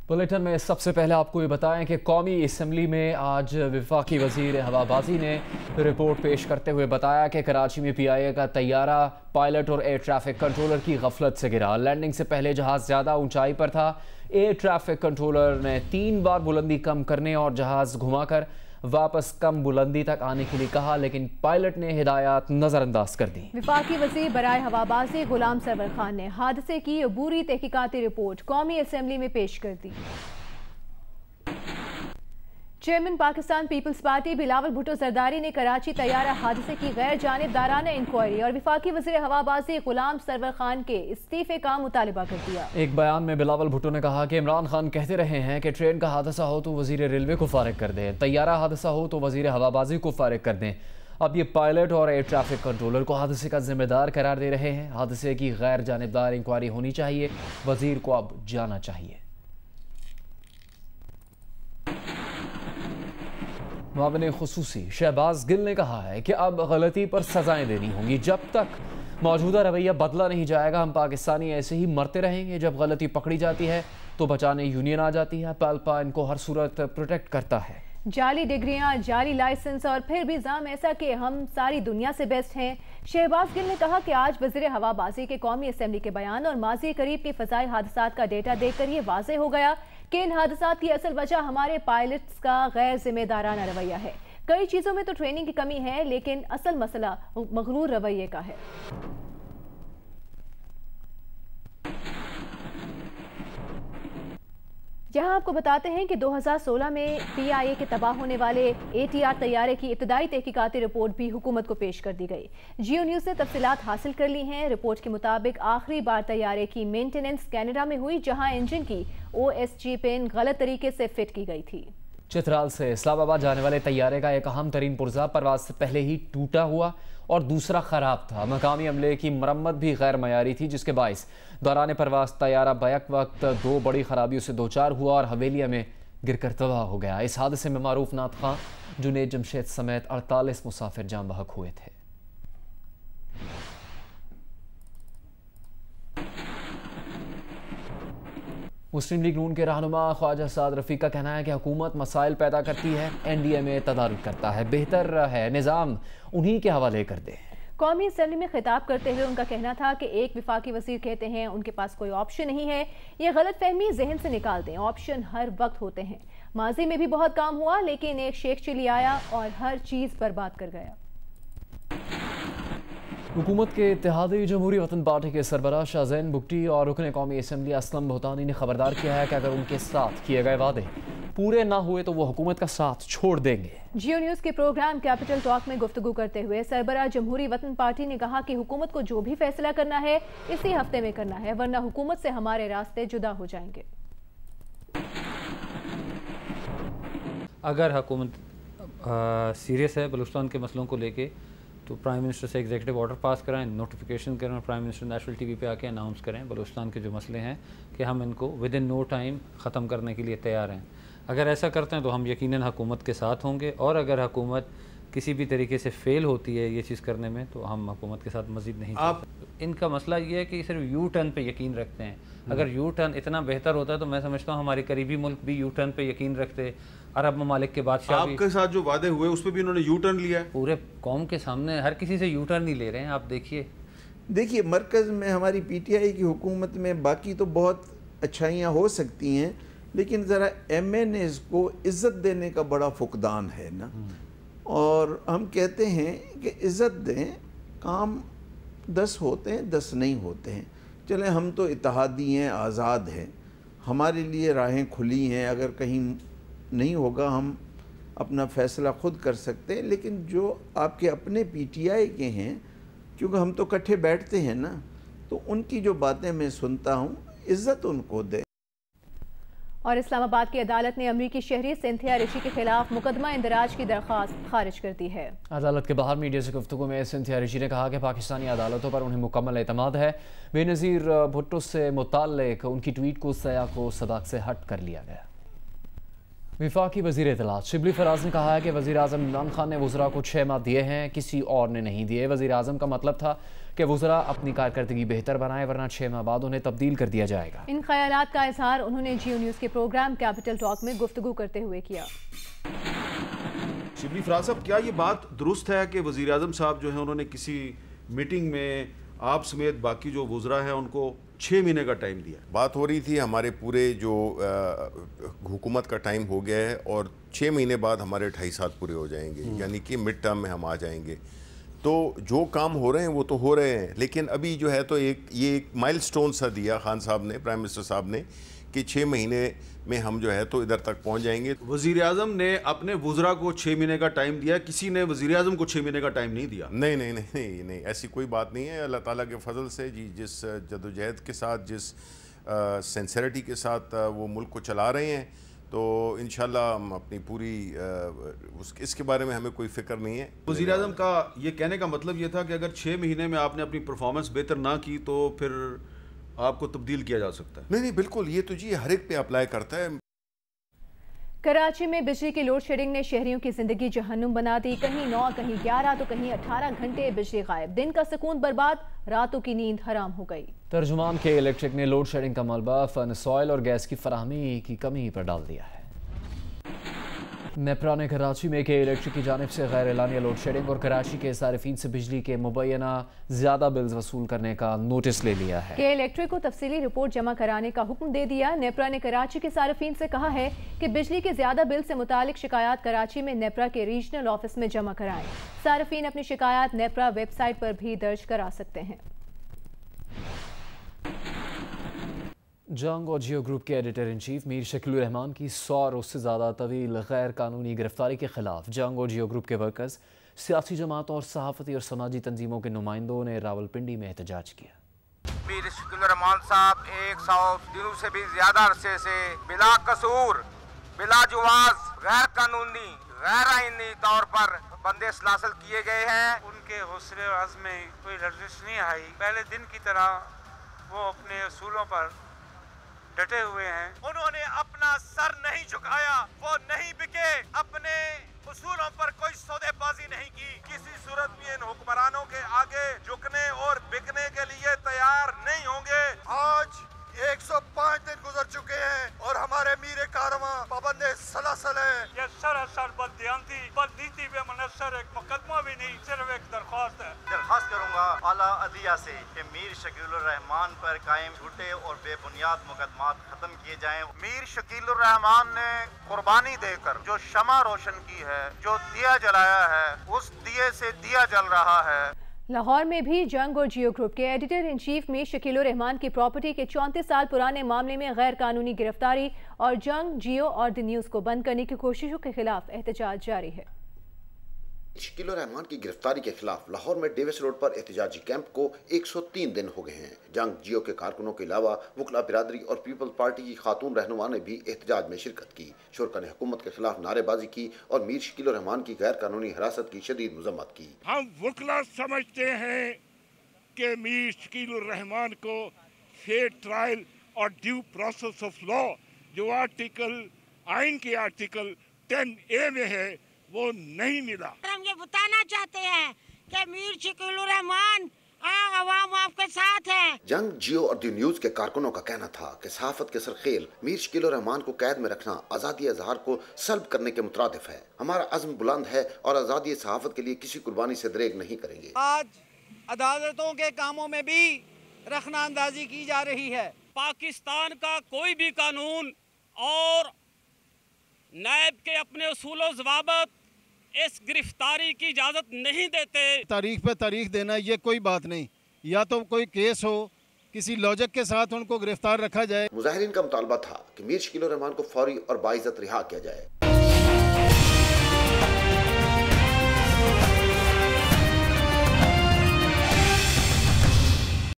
Bulletin में सबसे पहले आपको ये बताएं कि कौमी असम्बली में आज वफाकी वज़ीर हवाबाजी ने रिपोर्ट पेश करते हुए बताया कि कराची में PIA का तैयारा पायलट और एयर ट्रैफिक कंट्रोलर की गफलत से गिरा। लैंडिंग से पहले जहाज़ ज़्यादा ऊंचाई पर था। एयर ट्रैफिक कंट्रोलर ने 3 बार बुलंदी कम करने और जहाज़ घुमाकर वापस कम बुलंदी तक आने के लिए कहा, लेकिन पायलट ने हिदायत नजरअंदाज कर दी। वफाकी वज़ीर बराए हवाबाजी गुलाम सरवर खान ने हादसे की अबूरी तहकीकाती रिपोर्ट कौमी असम्बली में पेश कर दी। Chairman Pakistan peoples party Bilawal Bhutto Zardari ने कराची तैयारा हादसे की गैर जानिबदाराना इंक्वायरी और वफाकी वज़ीर हवाबाजी गुलाम सरवर खान के इस्तीफे का मुतालबा कर दिया। एक बयान में बिलावल भुट्टो ने कहा कि इमरान खान कहते रहे हैं कि ट्रेन का हादसा हो तो वज़ीर रेलवे को फारिग कर दें, तैयारा हादसा हो तो वज़ीर हवाबाजी को फारिग कर दें। अब ये पायलट और एयर ट्रैफिक कंट्रोलर को हादसे का जिम्मेदार करार दे रहे हैं। हादसे की गैर जानिबदार इंक्वायरी होनी चाहिए, वज़ीर को अब जाना चाहिए। मुआविन खुसूसी शहबाज गिल ने कहा है कि अब गलती पर सजाएं देनी होंगी। जब तक मौजूदा रवैया बदला नहीं जाएगा हम पाकिस्तानी ऐसे ही मरते रहेंगे। जब गलती पकड़ी जाती है तो बचाने यूनियन आ जाती है। पालपा इनको हर सूरत प्रोटेक्ट करता है। जाली डिग्रियां, जाली लाइसेंस और फिर भी इल्जाम ऐसा कि हम सारी दुनिया से बेस्ट हैं। शहबाज गिल ने कहा कि आज वज़ीर हवाबाजी के कौमी असम्बली के बयान और माजी करीब के फ़ज़ाई हादसात का डेटा देखकर ये वाज़ेह हो गया कि इन हादसात की असल वजह हमारे पायलट्स का गैर जिम्मेदाराना रवैया है। कई चीज़ों में तो ट्रेनिंग की कमी है, लेकिन असल मसला मगरूर रवैये का है। यहाँ आपको बताते हैं कि 2016 में PIA के तबाह होने वाले ATR तैयारे की इब्तदाई तहकीकाती रिपोर्ट भी हुकूमत को पेश कर दी गई। जियो न्यूज़ ने तफसीलात हासिल कर ली हैं। रिपोर्ट के मुताबिक आखिरी बार तैयारे की मेंटेनेंस कनाडा में हुई, जहां इंजन की OSG पिन गलत तरीके से फिट की गई थी। चित्राल से इस्लामाबाद जाने वाले तैयारे का एक अहम तरीन पुर्जा परवाज से पहले ही टूटा हुआ और दूसरा ख़राब था। मकामी अमले की मरम्मत भी गैर मयारी थी, जिसके बाइस दौरान परवाज तैयारा बैक वक्त 2 बड़ी खराबियों से दोचार हुआ और हवेलिया में गिरकर तबाह हो गया। इस हादसे में मारूफ नात खां, जुनेद जमशेद समेत 48 मुसाफिर जान बहक हुए थे। मुस्लिम लीग नून के रहनुमा ख्वाजा साद रफ़ीक का कहना है कि हुकूमत मसाइल पैदा करती है, NDA में तदारुक करता है, बेहतर है निज़ाम उन्हीं के हवाले कर दे। कौमी असम्बली में खिताब करते हुए उनका कहना था कि एक वफाकी वज़ीर कहते हैं उनके पास कोई ऑप्शन नहीं है। ये गलत फहमी जहन से निकाल दें। ऑप्शन हर वक्त होते हैं। माजी में भी बहुत काम हुआ, लेकिन एक शेख चिली आया और हर चीज़ बर्बाद कर गया। हुकूमत के इत्तेहादी जमहूरी वतन पार्टी के सरबराह शाहजैन बुगटी और रुकन कौमी असम्बली असलम भूतानी ने खबरदार किया है कि अगर उनके साथ किए गए वादे पूरे ना हुए तो वो हुकूमत का साथ छोड़ देंगे। जियो न्यूज़ के प्रोग्राम कैपिटल टॉक में गुफ्तगू करते हुए सरबराह जमहूरी वतन पार्टी ने कहा कि हुकूमत को जो भी फैसला करना है इसी हफ्ते में करना है, वरना हुकूमत से हमारे रास्ते जुदा हो जाएंगे। अगर हुकूमत सीरियस है बलूचिस्तान के मसलों को लेके तो प्राइम मिनिस्टर से एग्जीक्यूटिव ऑर्डर पास कराएं, नोटिफिकेशन करें और प्राइम मिनिस्टर नेशनल TV पे आके अनाउंस करें बलूचिस्तान के जो मसले हैं कि हम इनको विद इन नो टाइम ख़त्म करने के लिए तैयार हैं। अगर ऐसा करते हैं तो हम यकीनन हुकूमत के साथ होंगे, और अगर हुकूमत किसी भी तरीके से फ़ेल होती है ये चीज़ करने में तो हम हुकूमत के साथ मज़ीद नहीं। आप इनका मसला ये है कि सिर्फ यू टर्न पे यकीन रखते हैं। अगर यू टर्न इतना बेहतर होता है तो मैं समझता हूँ हमारे करीबी मुल्क भी यू टर्न पे यकीन रखते। अरब ममालिक के बादशाह आपके साथ जो वादे हुए उस पर भी उन्होंने यू टर्न लिया है। पूरे कौम के सामने हर किसी से यू टर्न ही ले रहे हैं। आप देखिए मरकज़ में हमारी PTI की हुकूमत में बाकी तो बहुत अच्छाइयाँ हो सकती हैं, लेकिन ज़रा MNAs को इज़्ज़त देने का बड़ा फुकदान है ना। और हम कहते हैं कि इज़्ज़त दें, काम 10 होते हैं 10 नहीं होते हैं। चलें हम तो इत्तेहादी हैं, आज़ाद हैं, हमारे लिए राहें खुली हैं। अगर कहीं नहीं होगा हम अपना फ़ैसला ख़ुद कर सकते हैं, लेकिन जो आपके अपने PTI के हैं, क्योंकि हम तो इकट्ठे बैठते हैं ना, तो उनकी जो बातें मैं सुनता हूँ इज़्ज़त उनको दें। और इस्लामाबाद की अदालत ने अमरीकी शहरी सिंथिया रिशी के खिलाफ मुकदमा इंदराज की दरख्वास्त खारिज कर दी है। अदालत के बाहर मीडिया से गुफ्तगू में सिंथिया रिशी ने कहा कि पाकिस्तानी अदालतों पर उन्हें मुकम्मल एतमाद है। बेनज़ीर भुट्टो से मुताल्लिक उनकी ट्वीट को सया को सदाक से हट कर लिया गया। वफाकी वज़ीर इत्तलात शिबली फराज ने कहा है कि वज़ीर आज़म इमरान खान ने वज़रा को 6 माह दिए हैं, किसी और ने नहीं दिए। वज़ीर आज़म का मतलब था कि वज़रा अपनी कारकर्दगी बेहतर बनाए, वरना 6 माह बाद उन्हें तब्दील कर दिया जाएगा। इन ख्यालात का इजहार उन्होंने जियो न्यूज़ के प्रोग्राम कैपिटल टॉक में गुफ्तगू करते हुए किया। शिबली फराज साहब, क्या ये बात दुरुस्त है कि वज़ीर आज़म साहब जो है उन्होंने किसी मीटिंग में आप समेत बाकी जो वज़रा हैं उनको 6 महीने का टाइम दिया? बात हो रही थी हमारे पूरे जो हुकूमत का टाइम हो गया है और 6 महीने बाद हमारे 2.5 साल पूरे हो जाएंगे, यानी कि मिड टर्म में हम आ जाएंगे। तो जो काम हो रहे हैं वो तो हो रहे हैं, लेकिन अभी जो है तो ये एक माइलस्टोन सा दिया खान साहब ने, प्राइम मिनिस्टर साहब ने, कि 6 महीने में हम जो है तो इधर तक पहुंच जाएंगे। वज़ीर आज़म ने अपने वज़रा को 6 महीने का टाइम दिया, किसी ने वज़ीर आज़म को 6 महीने का टाइम नहीं दिया। नहीं नहीं नहीं नहीं नहीं, ऐसी कोई बात नहीं है। अल्लाह ताला के फजल से जी, जिस जदोजहद के साथ, जिस सिंसेरिटी के साथ वो मुल्क को चला रहे हैं, तो इंशाल्लाह हम अपनी पूरी इसके बारे में हमें कोई फ़िक्र नहीं है। वज़ीर आज़म का ये कहने का मतलब ये था कि अगर 6 महीने में आपने अपनी परफॉर्मेंस बेहतर ना की तो फिर आपको तब्दील किया जा सकता है। नहीं नहीं, बिल्कुल, ये तो जी हर एक पे अप्लाई करता है। कराची में बिजली की लोड शेडिंग ने शहरियों की जिंदगी जहन्नुम बना दी। कहीं 9, कहीं 11 तो कहीं 18 घंटे बिजली गायब। दिन का सुकून बर्बाद, रातों की नींद हराम हो गई। तर्जुमान के इलेक्ट्रिक ने लोड शेडिंग का मलबा फर्नेस ऑयल और गैस की फराहमी की कमी पर डाल दिया है। नेपरा ने कराची में के इलेक्ट्रिक की जानिब से गैर एलानिया लोड शेडिंग और कराची के सारिफीन से बिजली के मुबैना ज़्यादा बिल्स वसूल करने का नोटिस ले लिया है। के इलेक्ट्रिक को तफसीली रिपोर्ट जमा कराने का हुक्म दे दिया। नेपरा ने कराची के सारिफीन से कहा है कि बिजली के ज़्यादा बिल से मुतालिक शिकायत कराची में नेपरा के रीजनल ऑफिस में जमा कराएं। सारिफीन अपनी शिकायत नेपरा वेबसाइट पर भी दर्ज करा सकते हैं। जंग और जियो ग्रुप के editor in chief Mir Shakeel Rahman की 100 रोज से ज़्यादा तवील गैर कानूनी गिरफ्तारी के खिलाफ जंग और जियो ग्रुप के वर्कर्स, सियासी जमात और सहाफ़ती और समाजी तंजीमों के नुमाइंदों ने रावलपिंडी में एहतजाज किया। मीर शकील रहमान साहब 100 दिनों से भी ज्यादा अरसे से बिला कसूर, बिला जुवाज, गैर कानूनी, गैर आईनी तौर पर बंदे सलासल किए गए हैं। उनके हौसले और अज़्म में कोई लर्जिश नहीं आई। पहले दिन की तरह वो अपने असूलों पर डटे हुए हैं। उन्होंने अपना सर नहीं झुकाया, वो नहीं बिके, अपने उसूलों पर कोई सौदेबाजी नहीं की। किसी सूरत में इन हुक्मरानों के आगे झुकने और बिकने के लिए तैयार नहीं होंगे। आज 105 दिन गुजर चुके हैं और हमारे मीर कारवां पाबंदे सलासल है। ये सरासर बददियांती, बदनीति में मुनस्सर एक मुकदमा भी नहीं, सिर्फ एक दरख्वास्त है। दरख्वास्त करूंगा आला अदलिया से कि मीर शकील रहमान पर कायम झूठे और बेबुनियाद मुकदमात खत्म किए जाएं। मीर शकील रहमान ने कुर्बानी देकर जो शमा रोशन की है, जो दिया जलाया है, उस दिए से दिया जल रहा है। लाहौर में भी जंग और जियो ग्रुप के editor in chief Mir Shakeel Rahman की प्रॉपर्टी के 34 साल पुराने मामले में गैर कानूनी गिरफ्तारी और जंग, जियो और द न्यूज़ को बंद करने की कोशिशों के खिलाफ एहतजाज जारी है। शकील रहमान की गिरफ्तारी के खिलाफ लाहौर में डेविस रोड पर एहतजाजी कैंप को 103 दिन हो गए हैं। जंग, जियो के कारकुनों के अलावा वकला बिरादरी और पीपल्स पार्टी की खातून रहनुमा ने भी एहतजाज में शिरकत की। शुरका ने हुकूमत के खिलाफ नारेबाजी की और मीर शकील रहमान की गैर कानूनी हिरासत की शदीद मजम्मत की। हम वकला समझते हैं कि मीर शकील रहमान को फेयर ट्रायल और ड्यू प्रोसेस ऑफ लॉ, जो आइन के आर्टिकल 10A में है, वो नहीं मिला। हम ये बताना चाहते हैं कि मीर शकील रहमान आवाम आपके साथ है। जंग, जियो और द न्यूज़ के कारकुनों का कहना था कि सहाफत के सरखेल मीर शकील रहमान को कैद में रखना आज़ादी इज़हार को सल्ब करने के मुतरादिफ है। हमारा अज़्म बुलंद है और आज़ादी सहाफत के लिए किसी कुर्बानी से दरेग नहीं करेंगे। आज अदालतों के कामों में भी रखना अंदाजी की जा रही है। पाकिस्तान का कोई भी कानून और नायब के अपने उसूलों ज़वाबत इस गिरफ्तारी की इजाज़त नहीं देते। तारीख पे तारीख देना ये कोई बात नहीं, या तो कोई केस हो, किसी लॉजिक के साथ उनको गिरफ्तार रखा जाए। मुजाहिरीन का मुतालबा था कि मीर शकील रहमान को फौरी और बाइज्जत रिहा किया जाए।